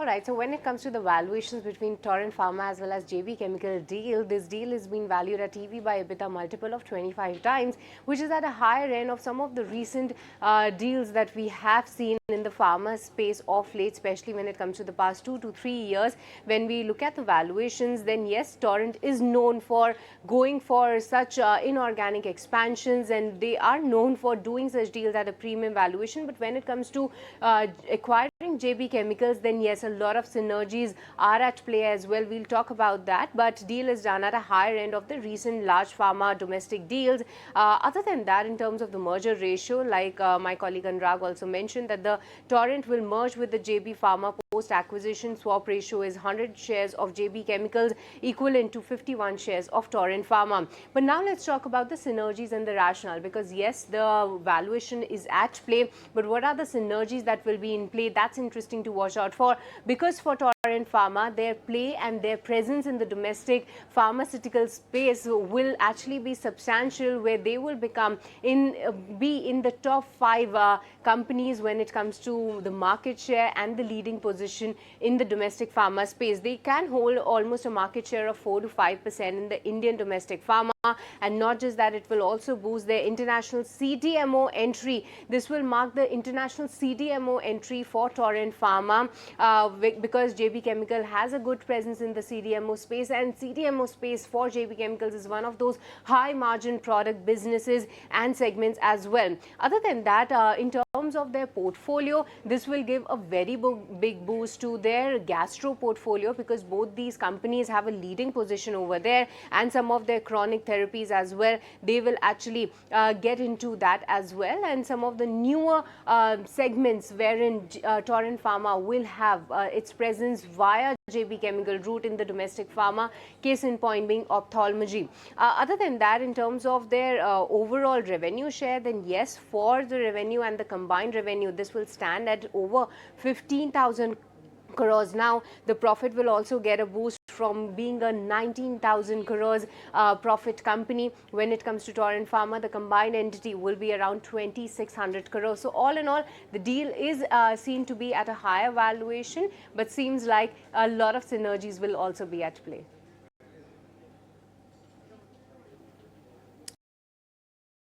All right, so when it comes to the valuations between Torrent Pharma as well as JB Chemical deal, this deal is being valued at EV by EBITDA multiple of 25 times, which is at a higher end of some of the recent deals that we have seen in the pharma space of late, especially when it comes to the past 2 to 3 years. When we look at the valuations, then yes, Torrent is known for going for such inorganic expansions, and they are known for doing such deals at a premium valuation. But when it comes to acquiring JB Chemicals, then yes, a lot of synergies are at play as well. We'll talk about that, but deal is done at a higher end of the recent large pharma domestic deals. Other than that, in terms of the merger ratio, like my colleague Anurag also mentioned, that the Torrent will merge with the JB Pharma post-acquisition. Swap ratio is 100 shares of JB Chemicals equivalent to 51 shares of Torrent Pharma. But now let's talk about the synergies and the rationale, because yes, the valuation is at play, but what are the synergies that will be in play? That's interesting to watch out for, because for Torrent Pharma, their play and their presence in the domestic pharmaceutical space will actually be substantial, where they will be in the top 5 companies when it comes to the market share and the leading position in the domestic pharma space. They can hold almost a market share of 4 to 5% in the Indian domestic pharma, and not just that, it will also boost their international CDMO entry. This will mark the international CDMO entry for Torrent Pharma, because JB Chemical has a good presence in the CDMO space, and CDMO space for JB Chemicals is one of those high margin product businesses and segments as well. Other than that, in terms of their portfolio, this will give a very big boost to their gastro portfolio, because both these companies have a leading position over there, and some of their chronic therapies as well. They will actually get into that as well, and some of the newer segments wherein Torrent Pharma will have its presence via JB Chemical route in the domestic pharma, case in point being ophthalmology. Other than that, in terms of their overall revenue share, then yes, for the revenue and the combined revenue, this will stand at over 15,000 crores. Now, the profit will also get a boost from being a 19,000 crores profit company. When it comes to Torrent Pharma, the combined entity will be around 2,600 crores. So all in all, the deal is seen to be at a higher valuation, but seems like a lot of synergies will also be at play.